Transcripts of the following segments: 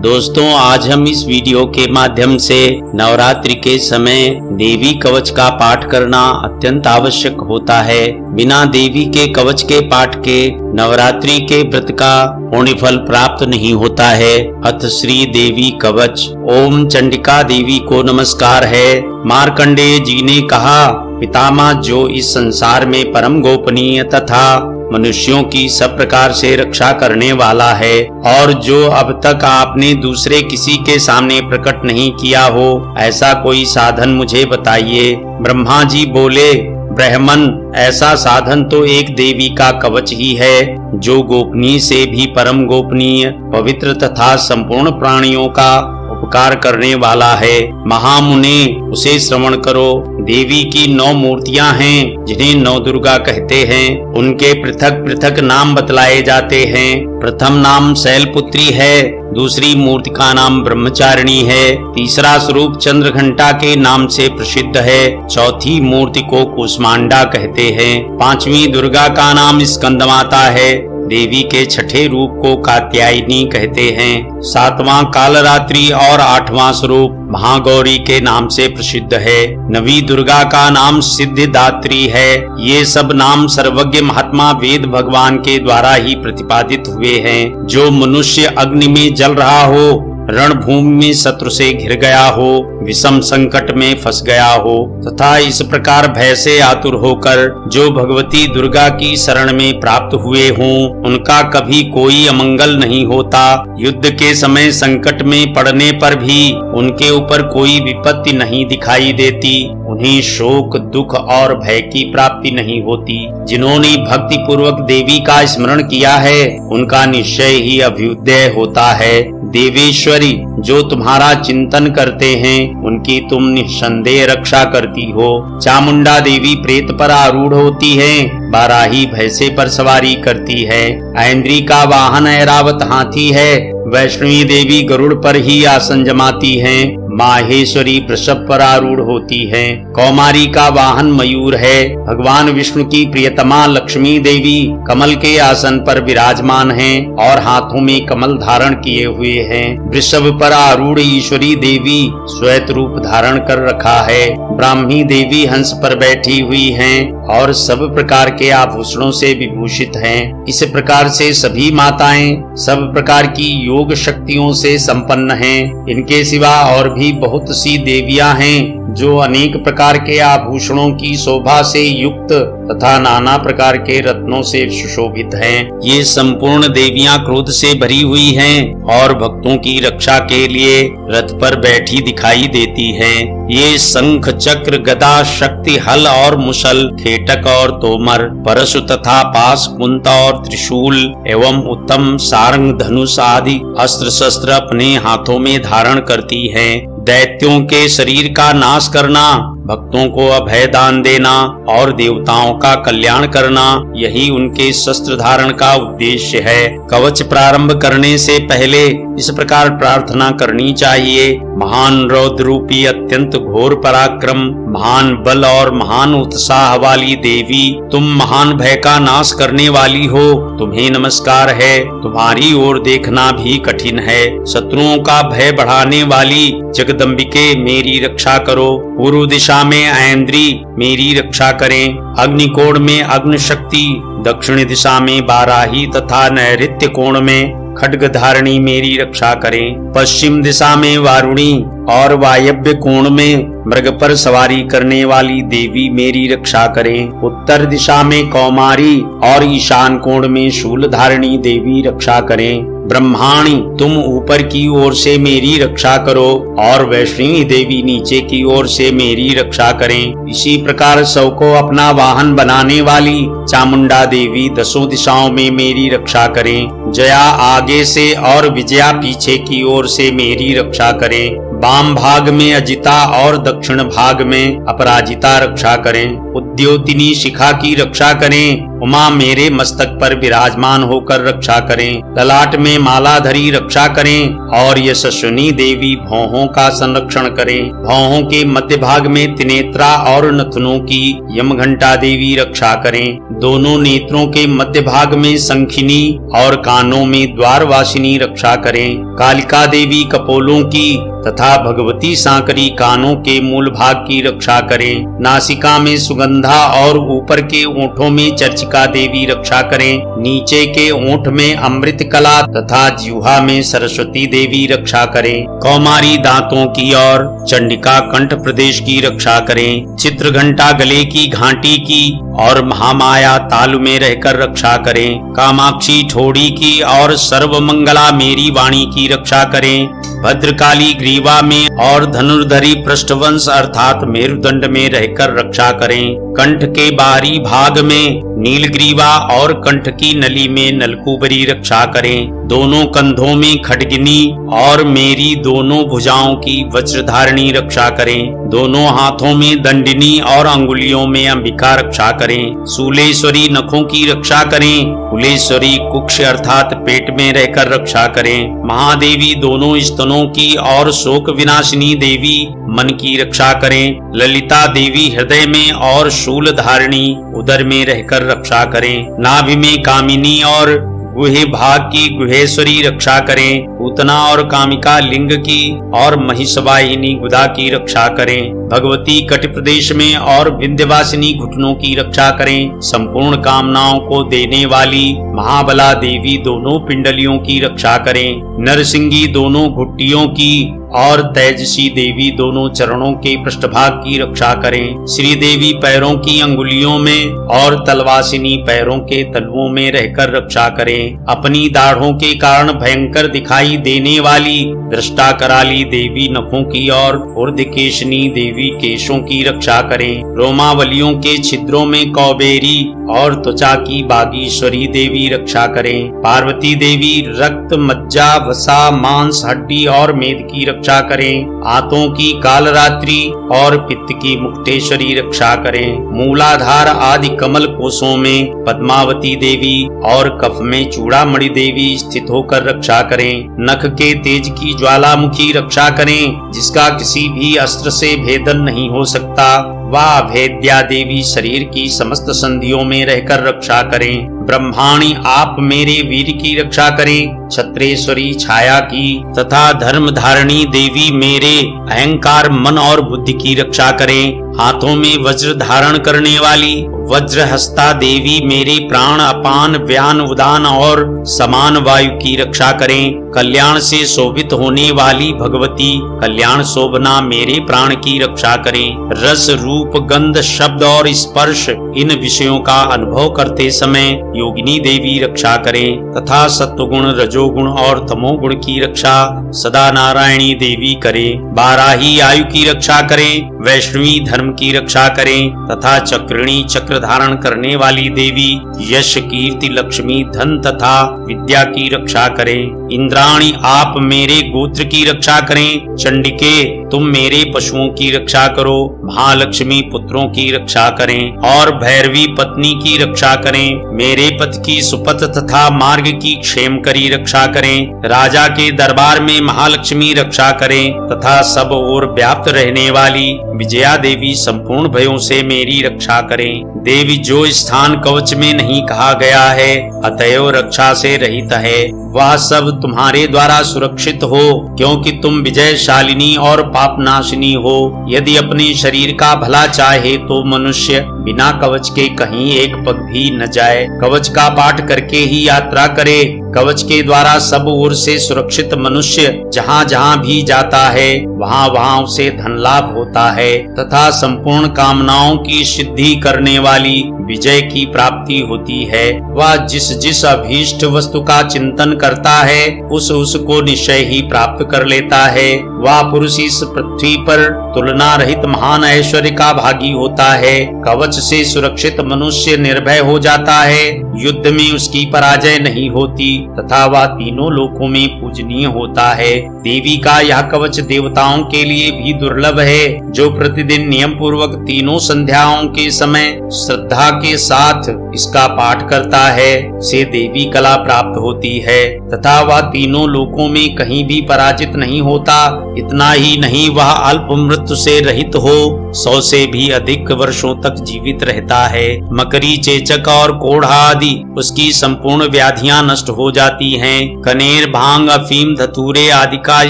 दोस्तों, आज हम इस वीडियो के माध्यम से नवरात्रि के समय देवी कवच का पाठ करना अत्यंत आवश्यक होता है। बिना देवी के कवच के पाठ के नवरात्रि के व्रत का पुण्य फल प्राप्त नहीं होता है। अथ श्री देवी कवच। ओम चंडिका देवी को नमस्कार है। मार्कंडेय जी ने कहा, पितामह, जो इस संसार में परम गोपनीय तथा मनुष्यों की सब प्रकार से रक्षा करने वाला है और जो अब तक आपने दूसरे किसी के सामने प्रकट नहीं किया हो, ऐसा कोई साधन मुझे बताइए। ब्रह्मा जी बोले, ब्राह्मण, ऐसा साधन तो एक देवी का कवच ही है, जो गोपनीय से भी परम गोपनीय, पवित्र तथा संपूर्ण प्राणियों का उपकार करने वाला है। महामुने, उसे श्रवण करो। देवी की 9 मूर्तियां हैं, जिन्हें 9 दुर्गा कहते हैं। उनके पृथक पृथक नाम बतलाए जाते हैं। प्रथम नाम शैलपुत्री है, दूसरी मूर्ति का नाम ब्रह्मचारिणी है, तीसरा स्वरूप चंद्रघंटा के नाम से प्रसिद्ध है, चौथी मूर्ति को कुष्मांडा कहते हैं, पांचवी दुर्गा का नाम स्कंदमाता है, देवी के छठे रूप को कात्यायनी कहते हैं, सातवां कालरात्रि और 8वां स्वरूप महागौरी के नाम से प्रसिद्ध है, नवी दुर्गा का नाम सिद्धिदात्री है। ये सब नाम सर्वज्ञ महात्मा वेद भगवान के द्वारा ही प्रतिपादित हुए हैं। जो मनुष्य अग्नि में जल रहा हो, रणभूमि में शत्रु से घिर गया हो, विषम संकट में फंस गया हो तथा इस प्रकार भय से आतुर होकर जो भगवती दुर्गा की शरण में प्राप्त हुए हों, उनका कभी कोई अमंगल नहीं होता। युद्ध के समय संकट में पड़ने पर भी उनके ऊपर कोई विपत्ति नहीं दिखाई देती। उन्हें शोक, दुख और भय की प्राप्ति नहीं होती। जिन्होंने भक्ति पूर्वक देवी का स्मरण किया है, उनका निश्चय ही अभ्युदय होता है। देवेश्वरी, जो तुम्हारा चिंतन करते हैं, उनकी तुम निस्संदेह रक्षा करती हो। चामुंडा देवी प्रेत पर आरूढ़ होती है, बाराही भैंसे पर सवारी करती है। ऐन्द्री का वाहन ऐरावत हाथी है, वैष्णवी देवी गरुड़ पर ही आसन जमाती हैं। माहेश्वरी वृषभ पर आरूढ़ होती है। कौमारी का वाहन मयूर है। भगवान विष्णु की प्रियतमा लक्ष्मी देवी कमल के आसन पर विराजमान हैं और हाथों में कमल धारण किए हुए हैं। वृषभ पर आरूढ़ ईश्वरी देवी श्वेत रूप धारण कर रखा है। ब्राह्मी देवी हंस पर बैठी हुई हैं और सब प्रकार के आभूषणों से विभूषित हैं। इस प्रकार से सभी माताएं सब प्रकार की योग शक्तियों से संपन्न हैं। इनके सिवा और भी बहुत सी देवियां हैं, जो अनेक प्रकार के आभूषणों की शोभा से युक्त तथा नाना प्रकार के रत्नों से सुशोभित हैं। ये संपूर्ण देवियां क्रोध से भरी हुई हैं और भक्तों की रक्षा के लिए रथ पर बैठी दिखाई देती हैं। ये शंख, चक्र, गदा, शक्ति, हल और मुसल, खेटक और तोमर, परशु तथा पास, कुंता और त्रिशूल एवं उत्तम सारंग, धनुष आदि अस्त्र शस्त्र अपने हाथों में धारण करती हैं। दैत्यों के शरीर का नाश करना, भक्तों को अभय दान देना और देवताओं का कल्याण करना, यही उनके शस्त्र धारण का उद्देश्य है। कवच प्रारंभ करने से पहले इस प्रकार प्रार्थना करनी चाहिए। महान रौद्र रूपी अत्यंत घोर पराक्रम, महान बल और महान उत्साह वाली देवी, तुम महान भय का नाश करने वाली हो, तुम्हें नमस्कार है। तुम्हारी ओर देखना भी कठिन है। शत्रुओं का भय बढ़ाने वाली जगदम्बिके, मेरी रक्षा करो। पूर्व दिशा में ऐन्द्री, मेरी रक्षा करें। अग्निकोण में अग्नि शक्ति, दक्षिण दिशा में बाराही तथा नैऋत्य कोण में खड्ग धारणी मेरी रक्षा करें। पश्चिम दिशा में वारुणी और वायव्य कोण में मृग पर सवारी करने वाली देवी मेरी रक्षा करें। उत्तर दिशा में कौमारी और ईशान कोण में शूल धारणी देवी रक्षा करें। ब्रह्माणी, तुम ऊपर की ओर से मेरी रक्षा करो और वैष्णवी देवी नीचे की ओर से मेरी रक्षा करें। इसी प्रकार सब को अपना वाहन बनाने वाली चामुंडा देवी 10 दिशाओं में मेरी रक्षा करें। जया आगे से और विजया पीछे की ओर से मेरी रक्षा करें। वाम भाग में अजिता और दक्षिण भाग में अपराजिता रक्षा करें। उद्योतिनी शिखा की रक्षा करें। उमा मेरे मस्तक पर विराजमान होकर रक्षा करें। ललाट में मालाधरी रक्षा करें और यशस्विनी देवी भौहों का संरक्षण करें। भौहों के मध्य भाग में त्रिनेत्रा और नथुनों की यमघंटा देवी रक्षा करें। दोनों नेत्रों के मध्य भाग में शंखिनी और कानों में द्वारवासिनी रक्षा करें। कालिका देवी कपोलों की तथा भगवती सांकरी कानों के मूल भाग की रक्षा करें। नासिका में सुगंधा और ऊपर के ओंठों में चर्चिका देवी रक्षा करें। नीचे के ओंठ में अमृत कला तथा जिह्वा में सरस्वती देवी रक्षा करें। कौमारी दांतों की और चंडिका कंठ प्रदेश की रक्षा करें। चित्रघंटा गले की घाटी की और महामाया तालु में रहकर रक्षा करें। कामाक्षी ठोड़ी की और सर्वमंगला मेरी वाणी की रक्षा करें। भद्रकाली ग्रीवा में और धनुर्धरी पृष्ठवंश अर्थात मेरुदंड में रहकर रक्षा करें। कंठ के बाहरी भाग में नीलग्रीवा और कंठ की नली में नलकूबरी रक्षा करें। दोनों कंधों में खड्गिनी और मेरी दोनों भुजाओं की वज्रधारणी रक्षा करें। दोनों हाथों में दंडिनी और अंगुलियों में अंबिका रक्षा करें। शूलेश्वरी नखों की रक्षा करें। कुलेश्वरी कुक्ष अर्थात पेट में रहकर रक्षा करें। महादेवी दोनों स्तनों की और शोक विनाशिनी देवी मन की रक्षा करें। ललिता देवी हृदय में और शूल धारिणी उदर में रहकर रक्षा करें। नाभि में कामिनी और गुहे भाग की गुहेश्वरी रक्षा करें। पूतना और कामिका लिंग की और महिषवाहिनी गुदा की रक्षा करें। भगवती कट प्रदेश में और विंध्यवासिनी घुटनों की रक्षा करें। संपूर्ण कामनाओं को देने वाली महाबला देवी दोनों पिंडलियों की रक्षा करें। नरसिंगी दोनों घुट्टियों की और तेजसी देवी दोनों चरणों के पृष्ठभाग की रक्षा करें। श्री देवी पैरों की अंगुलियों में और तलवासिनी पैरों के तलवों में रहकर रक्षा करें। अपनी दाढ़ों के कारण भयंकर दिखाई देने वाली दृष्टा कराली देवी नखों की और ऊर्ध्वकेशनी देवी केशों की रक्षा करें। रोमावलियों के छिद्रों में कौबेरी और त्वचा की बागीश्वरी देवी रक्षा करें। पार्वती देवी रक्त मज्जा वसा मांस हड्डी और मेद की रक्षा करें। आंतों की कालरात्रि और पित्त की मुक्तेश्वरी रक्षा करें। मूलाधार आदि कमल कोशों में पद्मावती देवी और कफ में चूड़ामणि देवी स्थित होकर रक्षा करें। नख के तेज की ज्वालामुखी रक्षा करें, जिसका किसी भी अस्त्र से भेदन नहीं हो सकता। वह भेद्या देवी शरीर की समस्त संधियों में रहकर रक्षा करें। ब्रह्माणी आप मेरे वीर की रक्षा करें। छत्रेश्वरी छाया की तथा धर्म धारणी देवी मेरे अहंकार मन और बुद्धि की रक्षा करें। हाथों में वज्र धारण करने वाली वज्रहस्ता देवी मेरे प्राण अपान व्यान उदान और समान वायु की रक्षा करें। कल्याण से शोभित होने वाली भगवती कल्याण शोभना मेरे प्राण की रक्षा करें। रस रूप गंध शब्द और स्पर्श इन विषयों का अनुभव करते समय योगिनी देवी रक्षा करें तथा सत्वगुण रजोगुण और तमोगुण की रक्षा सदा नारायणी देवी करें। बाराही आयु की रक्षा करें। वैष्णवी धर्म की रक्षा करें तथा चक्रिणी चक्र धारण करने वाली देवी यश कीर्ति लक्ष्मी धन तथा विद्या की रक्षा करें। इंद्राणी आप मेरे गोत्र की रक्षा करें। चंडिके तुम मेरे पशुओं की रक्षा करो। महालक्ष्मी पुत्रों की रक्षा करें और भैरवी पत्नी की रक्षा करें। मेरे पथ की सुपथ तथा मार्ग की क्षेम करी रक्षा करें। राजा के दरबार में महालक्ष्मी रक्षा करें तथा सब ओर व्याप्त रहने वाली विजया देवी संपूर्ण भयों से मेरी रक्षा करें। देवी जो स्थान कवच में नहीं कहा गया है अतएव रक्षा से रहित है, वह सब तुम्हारे द्वारा सुरक्षित हो, क्योंकि तुम विजयशालिनी और पापनाशिनी हो। यदि अपने शरीर का भला चाहे तो मनुष्य बिना कवच के कहीं एक पग भी न जाए। कवच का पाठ करके ही यात्रा करे। कवच के द्वारा सब ओर से सुरक्षित मनुष्य जहाँ जहाँ भी जाता है वहाँ वहाँ उसे धन लाभ होता है तथा संपूर्ण कामनाओं की सिद्धि करने वाली विजय की प्राप्ति होती है। वह जिस जिस अभीष्ट वस्तु का चिंतन करता है उस उसको निश्चय ही प्राप्त कर लेता है। वह पुरुष इस पृथ्वी पर तुलना रहित महान ऐश्वर्य का भागी होता है। कवच से सुरक्षित मनुष्य निर्भय हो जाता है, युद्ध में उसकी पराजय नहीं होती तथा वह तीनों लोकों में पूजनीय होता है। देवी का यह कवच देवताओं के लिए भी दुर्लभ है। जो प्रतिदिन नियम पूर्वक तीनों संध्याओं के समय श्रद्धा के साथ इसका पाठ करता है, उसे देवी कला प्राप्त होती है तथा वह तीनों लोकों में कहीं भी पराजित नहीं होता। इतना ही नहीं, वह अल्प मृत्यु से रहित हो 100 से भी अधिक वर्षों तक जीवित रहता है। मकरी, चेचक और कोढ़ा आदि उसकी संपूर्ण व्याधियां नष्ट हो जाती हैं। कनेर, भांग, अफीम, धतूरे आदि का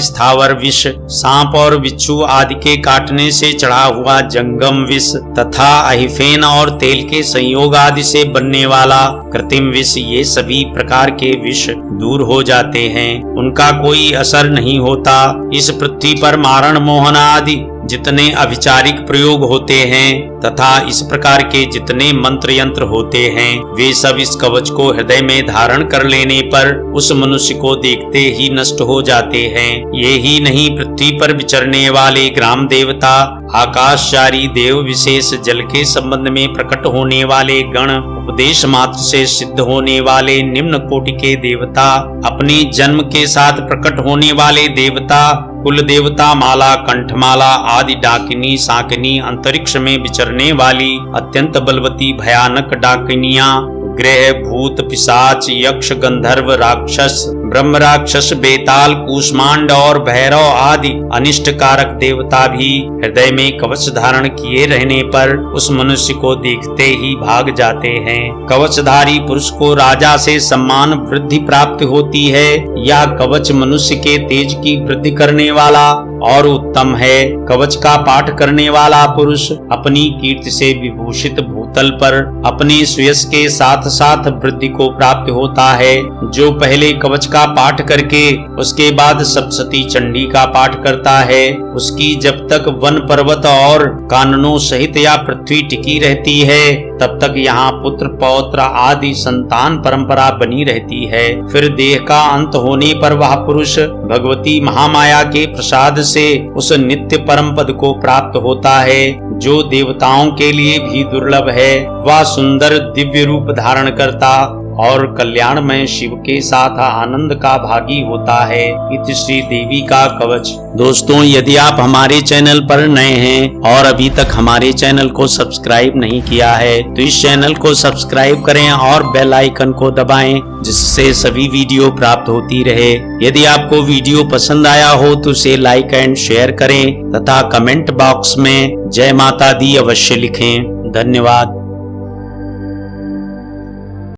स्थावर विष, सांप और बिच्छू आदि के काटने से चढ़ा हुआ जंगम विष तथा अहिफेन और तेल के संयोग आदि से बनने वाला कृत्रिम विष, ये सभी प्रकार के विष दूर हो जाते हैं, उनका कोई असर नहीं होता। इस पृथ्वी पर मारण, मोहन आदि जितने अभिचारिक प्रयोग होते हैं तथा इस प्रकार के जितने मंत्र यंत्र होते हैं, वे सब इस कवच को हृदय में धारण कर लेने पर उस मनुष्य को देखते ही नष्ट हो जाते हैं। ये ही नहीं, पृथ्वी पर विचरने वाले ग्राम देवता, आकाशचारी देव, विशेष जल के संबंध में प्रकट होने वाले गण, उपदेश मात्र से सिद्ध होने वाले निम्न कोटि के देवता, अपने जन्म के साथ प्रकट होने वाले देवता, कुल देवता, माला, कंठमाला आदि डाकिनी, साकिनी, अंतरिक्ष में विचरने वाली अत्यंत बलवती भयानक डाकिनियां, ग्रह, भूत, पिशाच, यक्ष, गंधर्व, राक्षस, ब्रह्म राक्षस, बेताल, कूष्मांड और भैरव आदि अनिष्ट कारक देवता भी हृदय में कवच धारण किए रहने पर उस मनुष्य को देखते ही भाग जाते हैं। कवचधारी पुरुष को राजा से सम्मान वृद्धि प्राप्त होती है। यह कवच मनुष्य के तेज की वृद्धि करने वाला और उत्तम है। कवच का पाठ करने वाला पुरुष अपनी कीर्ति से विभूषित भूतल पर अपने सुयश के साथ साथ वृद्धि को प्राप्त होता है। जो पहले कवच का पाठ करके उसके बाद सप्तशती चंडी का पाठ करता है, उसकी जब तक वन पर्वत और काननों सहित या पृथ्वी टिकी रहती है, तब तक यहाँ पुत्र, पौत्र आदि संतान परंपरा बनी रहती है। फिर देह का अंत होने पर वह पुरुष भगवती महामाया के प्रसाद से उस नित्य परम पद को प्राप्त होता है, जो देवताओं के लिए भी दुर्लभ है। वह सुंदर दिव्य रूप धारण करता और कल्याणमय शिव के साथ आनंद का भागी होता है। इति श्री देवी का कवच। दोस्तों, यदि आप हमारे चैनल पर नए हैं और अभी तक हमारे चैनल को सब्सक्राइब नहीं किया है, तो इस चैनल को सब्सक्राइब करें और बेल आइकन को दबाएं, जिससे सभी वीडियो प्राप्त होती रहे। यदि आपको वीडियो पसंद आया हो तो उसे लाइक एंड शेयर करें तथा कमेंट बॉक्स में जय माता दी अवश्य लिखें। धन्यवाद।